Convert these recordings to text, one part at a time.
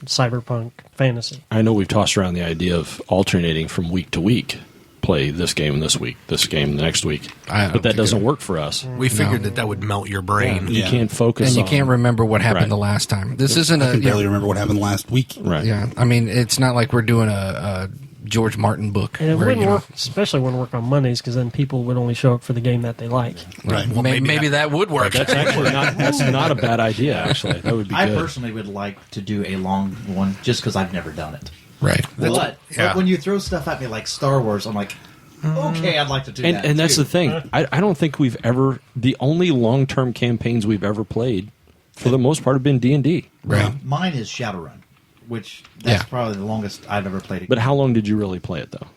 cyberpunk fantasy. I know we've tossed around the idea of alternating from week to week. Play this game this week, this game the next week. But that doesn't work for us. We figured that would melt your brain. You can't focus and you can't remember what happened the last time. This isn't I can barely remember what happened last week. Right. Yeah, I mean, it's not like we're doing a George Martin book. And it wouldn't work, especially wouldn't work on Mondays, because then people would only show up for the game that they like. Right. Well, maybe that would work. That's actually that's not a bad idea, actually. That would be good. I personally would like to do a long one just because I've never done it. Right. But when you throw stuff at me like Star Wars, I'm like, okay, I'd like to do that. And that's too. the thing. I don't think we've ever... The only long-term campaigns we've ever played, for the most part, have been D&D. Right. Mine is Shadowrun, which that's probably the longest I've ever played it. But how long did you really play it, though?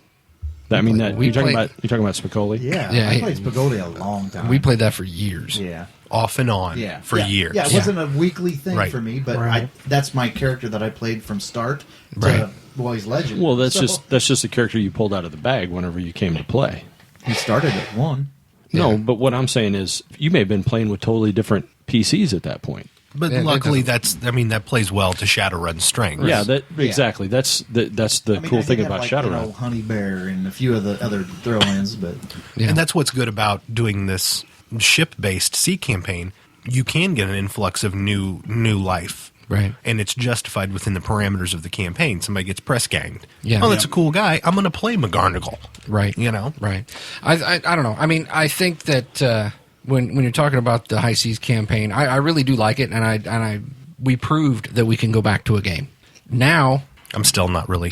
You're talking about Spicoli? Yeah, I played Spicoli a long time. We played that for years. Yeah. Off and on for years. Yeah, it wasn't a weekly thing Right. for me, but that's my character that I played from start to Boy's Legend. Well, that's just a character you pulled out of the bag whenever you came to play. He started at 1. No, but what I'm saying is you may have been playing with totally different PCs at that point. But luckily, that plays well to Shadowrun's strengths. Yeah, exactly. That's the cool thing about Shadowrun. Honey Bear and a few of the other throw-ins, but And that's what's good about doing this ship-based sea campaign. You can get an influx of new life. Right. And it's justified within the parameters of the campaign. Somebody gets press ganged. Yeah. Oh, that's a cool guy. I'm going to play McGarnagle. Right. You know? Right. I don't know. I mean, I think that when you're talking about the High Seas campaign, I really do like it, and we proved that we can go back to a game. Now I'm still not really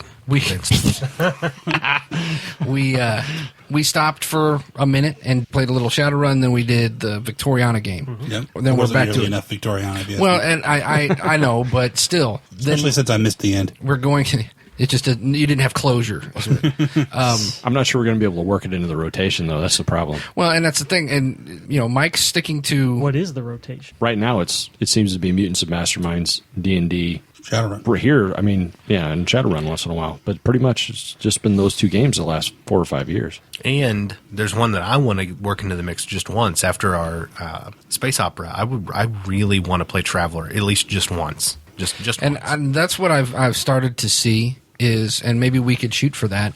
we stopped for a minute and played a little Shadowrun. Then we did the Victoriana game. Mm-hmm. Yep. Then we're back to enough Victoriana. Well, and I know, but still, especially since I missed the end. We're going. It's just you didn't have closure. I'm not sure we're going to be able to work it into the rotation, though. That's the problem. Well, and that's the thing. And Mike's sticking to what is the rotation right now. It seems to be Mutants and Masterminds, D&D. Shadowrun. We're here. I mean, and Shadowrun once in a while, but pretty much it's just been those two games the last 4 or 5 years. And there's one that I want to work into the mix just once after our space opera. I really want to play Traveler at least just once. Just once. And that's what I've started to see is, and maybe we could shoot for that.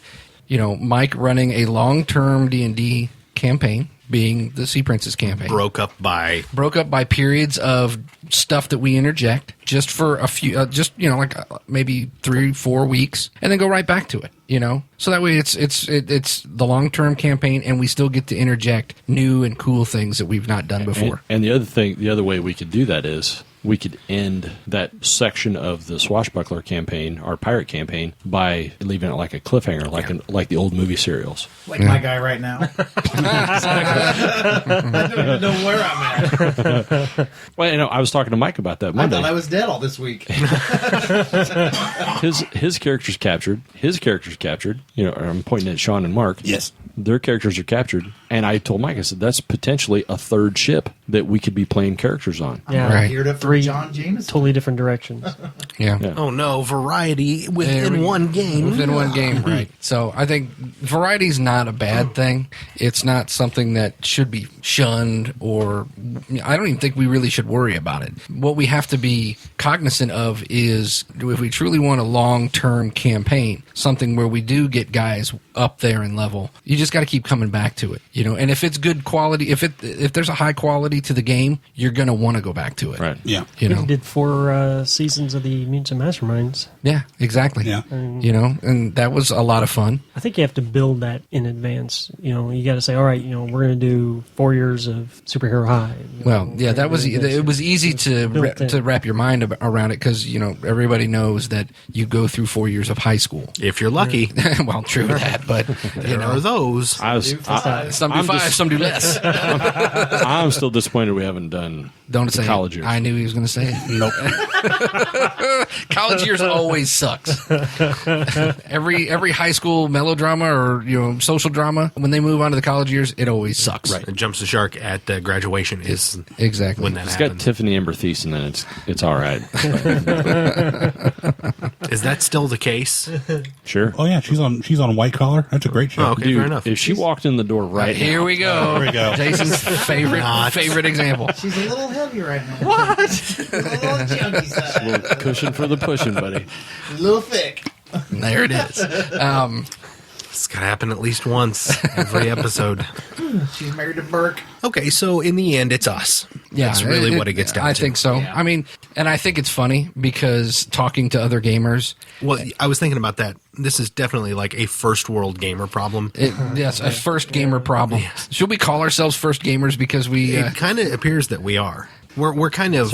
Mike running a long-term D&D campaign, being the Sea Princess campaign, broke up by periods of stuff that we interject just for a few, maybe 3-4 weeks, and then go right back to it. So that way it's the long-term campaign, and we still get to interject new and cool things that we've not done before. And the other way we could do that is we could end that section of the Swashbuckler campaign, our pirate campaign, by leaving it like a cliffhanger, like the old movie serials. Like my guy right now. I don't even know where I'm at. Well, I was talking to Mike about that Monday. I thought I was dead all this week. His character's captured. I'm pointing at Sean and Mark. Yes. Their characters are captured. And I told Mike, I said, that's potentially a third ship that we could be playing characters on. Yeah, right. Geared up for John Jameson. Totally different directions. Yeah. Oh no, variety within one game. Within one game, right. So I think variety's not a bad thing. It's not something that should be shunned, or I don't even think we really should worry about it. What we have to be cognizant of is if we truly want a long-term campaign, something where we do get guys up there in level, you just got to keep coming back to it. And if it's good quality, if there's a high quality to the game, you're going to want to go back to it. Right. Yeah. We did 4 seasons of the Mutants and Masterminds. Yeah, exactly. Yeah. And that was a lot of fun. I think you have to build that in advance. You got to say, all right, we're going to do 4 years of Superhero High. Well, yeah, it was easy to wrap your mind around it because everybody knows that you go through 4 years of high school If you're lucky. well, true that, but There are those. some do 5, some do less. I'm still disappointed we haven't done Don't say college it. years. I knew he was going to say it. Nope. College years always sucks. Every high school melodrama or social drama, when they move on to the college years, it always sucks. Right. It jumps the shark at graduation is exactly when that It's happens. got Tiffany Amber Thiessen, and it's all right. Is that still the case? Sure. Oh yeah, she's on White Collar. That's a great show. Oh, okay, Dude, fair enough. if she walked in the door right Here now, we go. There we go. Jason's favorite example. She's a little heavy right now. What? a little chunky side. little cushion for the pushing, buddy. A little thick. There it is. It's got to happen at least once every episode. She's married to Burke. Okay, so in the end, it's us. Yeah, That's really what it gets down to. I think so. Yeah. I mean, and I think it's funny because talking to other gamers, Well, I was thinking about that. This is definitely like a first world gamer problem. yes, a first gamer problem. Should we call ourselves first gamers because we? It kind of appears that we are. We're kind of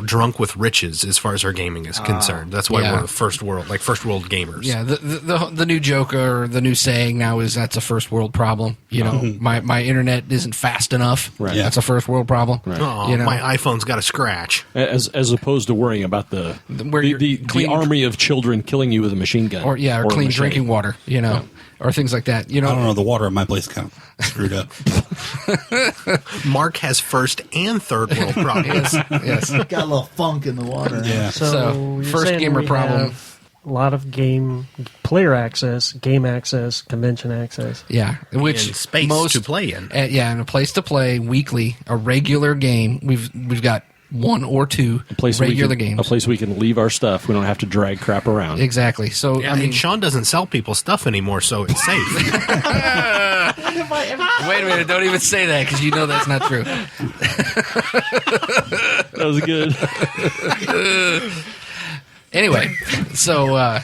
drunk with riches as far as our gaming is concerned. That's why Yeah. we're first world gamers. Yeah, the new joke or the new saying now is that's a first world problem. You know, my internet isn't fast enough. Right. That's a first world problem. Oh, You know? my iPhone's got a scratch. As opposed to worrying about the clean- army of children killing you with a machine gun. or a clean machete. drinking water. You know, or things like that. You know, I don't know. The water at my place kind of screwed up. Mark has first and third world problems. yes. Got a little funk in the water. Yeah. So, you're first saying gamer we problem. have a lot of player access, game access, convention access. Yeah, which And space to play in. And a place to play weekly, a regular game. We've got one or two regular games. A place we can leave our stuff. We don't have to drag crap around. Exactly. So Yeah, I mean, and Sean doesn't sell people stuff anymore, so it's safe. wait a minute! Don't even say that because you know that's not true. That was good. Anyway, so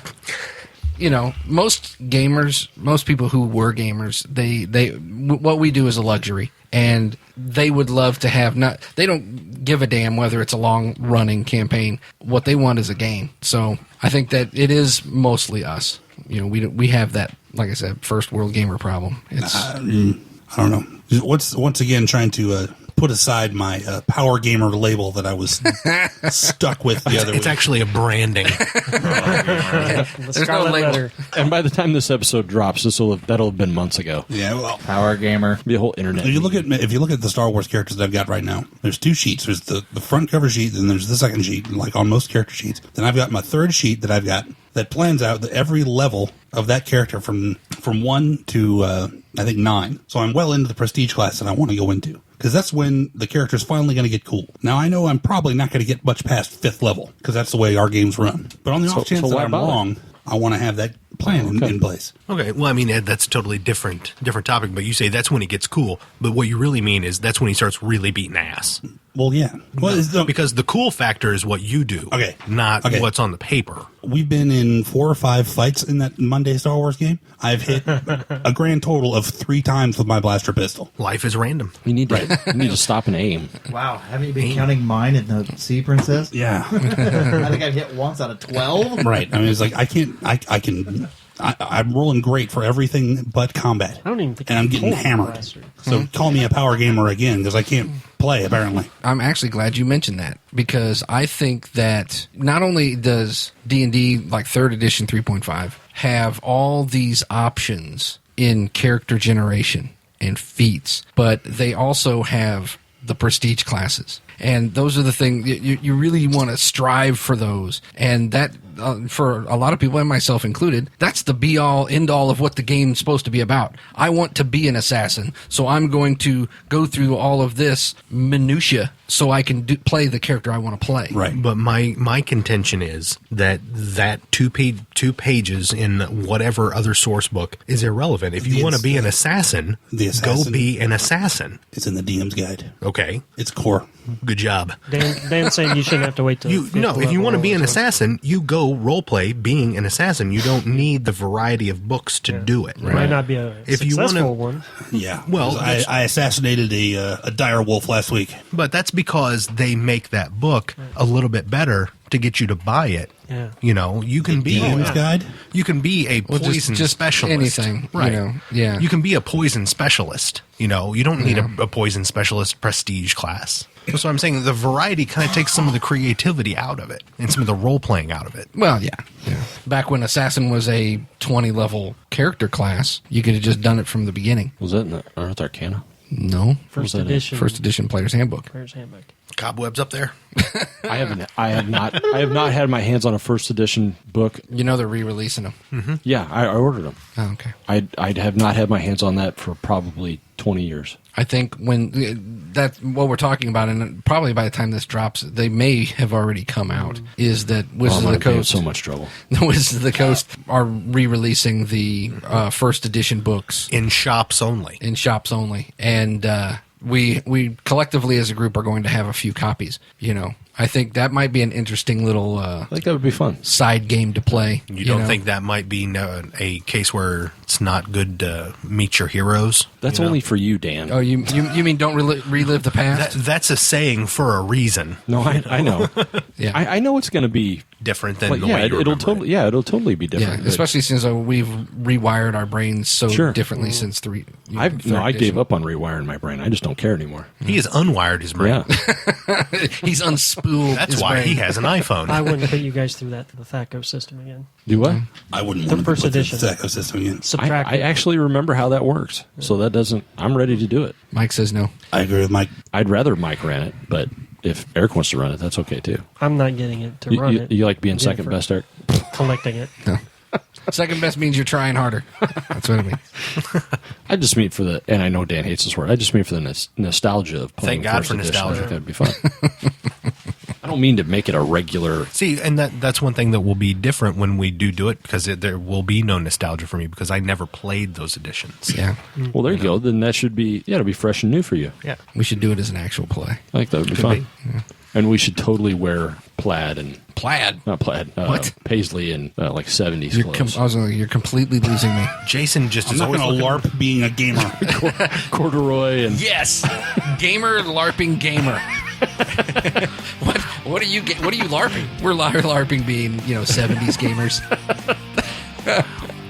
most gamers, most people who were gamers, they what we do is a luxury, and they would love to have not. They don't give a damn whether it's a long running campaign. What they want is a game. So I think that it is mostly us. You know, we have that, like I said, first world gamer problem. It's I don't know. Once again trying to put aside my power gamer label that I was stuck with the other It's week. actually a branding. The no Scarlet label. Letter. And by the time this episode drops, that'll have been months ago. Yeah, well, Power gamer. The whole internet. if you look at the Star Wars characters that I've got right now, there's two sheets. There's the front cover sheet, and there's the second sheet, like on most character sheets. Then I've got my third sheet that I've got that plans out every level of that character from 1 to I think 9. So I'm well into the prestige class that I want to go into, because that's when the character's finally going to get cool. Now I know I'm probably not going to get much past 5th level, because that's the way our games run. But on the off chance that why I'm bother? wrong, I want to have that plan in place. Okay, well, I mean, Ed, that's a totally different topic, but you say that's when it gets cool. But what you really mean is that's when he starts really beating ass. Well, yeah. Well, Because the cool factor is what you do, Okay. not Okay. what's on the paper. we've been in 4 or 5 fights in that Monday Star Wars game. I've hit a grand total of 3 times with my blaster pistol. Life is random. You need to stop and aim. Wow, haven't you been counting mine in the Sea Princess? Yeah. I think I've hit once out of 12. Right. I mean, it's like I'm rolling great for everything but combat. I don't even think And I'm I've getting pulled hammered. blaster. So call me a power gamer again, because I can't play, apparently. I'm actually glad you mentioned that, because I think that not only does D&D like 3rd edition 3.5 have all these options in character generation and feats, but they also have the prestige classes. And those are the things you really want to strive for those. And that, for a lot of people, and myself included, that's the be-all, end-all of what the game's supposed to be about. I want to be an assassin, so I'm going to go through all of this minutia so I can play the character I want to play. Right. But my contention is that two pages in whatever other source book is irrelevant. If you want to be an assassin, go be an assassin. It's in the DM's guide. Okay, It's core. good job. Dan's saying you shouldn't have to wait till If you want to be an assassin, you go roleplay being an assassin. You don't need the variety of books to do it. It might not be a If you successful wanna- one. Yeah. Well, I assassinated a dire wolf last week. But that's because they make that book a little bit better to get you to buy it. Yeah. You know, you can be DM's guide? You can be a Well, poison just specialist. anything, you right? know, yeah. You can be a poison specialist. You know, you don't need a poison specialist prestige class. That's what I'm saying. The variety kind of takes some of the creativity out of it and some of the role playing out of it. Well, yeah. Back when Assassin was a 20-level character class, you could have just done it from the beginning. Was that in the Earth Arcana? No. First that in? edition. First edition Player's Handbook. Player's Handbook. Cobwebs up there. I have not had my hands on a first edition book. You know they're re-releasing them. Yeah, I ordered them. Oh, okay. I have not had my hands on that for probably 20 years. I think when that's what we're talking about, and probably by the time this drops, they may have already come out. Is that Wizards of the Coast? So much trouble. The Wizards of the Coast are re-releasing the first edition books In shops only. And we collectively as a group are going to have a few copies. You know, I think that might be an interesting little I think that would be fun. side game to play. You don't know? think that might be a case where it's not good to meet your heroes? That's only for you, Dan. Oh, you mean don't relive the past? That's a saying for a reason. No, I know. Yeah. I know it's going to be Different than like, the way you it'll remember totally it. it'll totally be different. Yeah, but especially since we've rewired our brains so Sure. differently since I third gave up on rewiring my brain. I just don't care anymore. He has unwired his brain. Yeah. He's unspooled. That's his why brain. he has an iPhone. I wouldn't put you guys through that to the THACO system again. Do what? I wouldn't The want first to put edition. the Zacco system again. Subtract. I actually remember how that works. So that doesn't. I'm ready to do it. Mike says no. I agree with Mike. I'd rather Mike ran it, but if Eric wants to run it, that's okay too. I'm not getting it to run it. You like being I'm getting second for best, Eric? Collecting it. Second best means you're trying harder. That's what it means. I just mean for the, and I know Dan hates this word. I just mean for the nostalgia of playing. Thank God first for edition. nostalgia. I think that'd be fun. I don't mean to make it a regular. See, and that's one thing that will be different when we do it, because there will be no nostalgia for me, because I never played those editions. Yeah. Well, there you go. Then that should be, it'll be fresh and new for you. Yeah. We should do it as an actual play. I think that would be fun. And we should totally wear plaid and Plaid. not plaid, What? paisley and like 70s clothes. You're completely losing me. Jason just I'm is not always going to looking- LARP being a gamer. Corduroy and Yes, gamer LARPing gamer. What are you LARPing? We're LARPing being 70s gamers.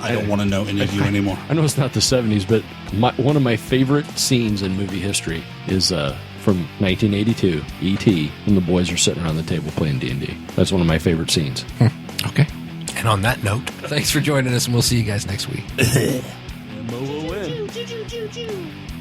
I don't want to know any of you anymore. I know it's not the 70s, but one of my favorite scenes in movie history is from 1982, E.T., when the boys are sitting around the table playing D&D. That's one of my favorite scenes. Okay. And on that note, Thanks for joining us, and we'll see you guys next week.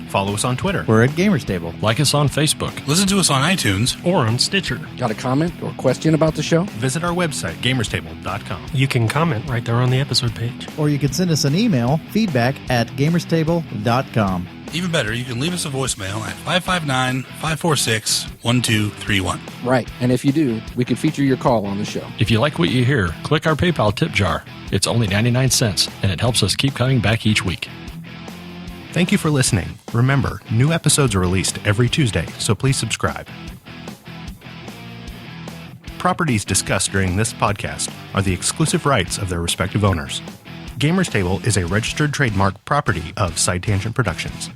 follow us on Twitter. We're at Gamers Table. Like us on Facebook. Listen to us on iTunes. Or on Stitcher. Got a comment or question about the show? Visit our website, gamerstable.com. You can comment right there on the episode page. Or you can send us an email, feedback@gamerstable.com. Even better, you can leave us a voicemail at 559-546-1231. Right. And if you do, we could feature your call on the show. If you like what you hear, click our PayPal tip jar. It's only 99 cents, and it helps us keep coming back each week. Thank you for listening. Remember, new episodes are released every Tuesday, so please subscribe. Properties discussed during this podcast are the exclusive rights of their respective owners. Gamers Table is a registered trademark property of Side Tangent Productions.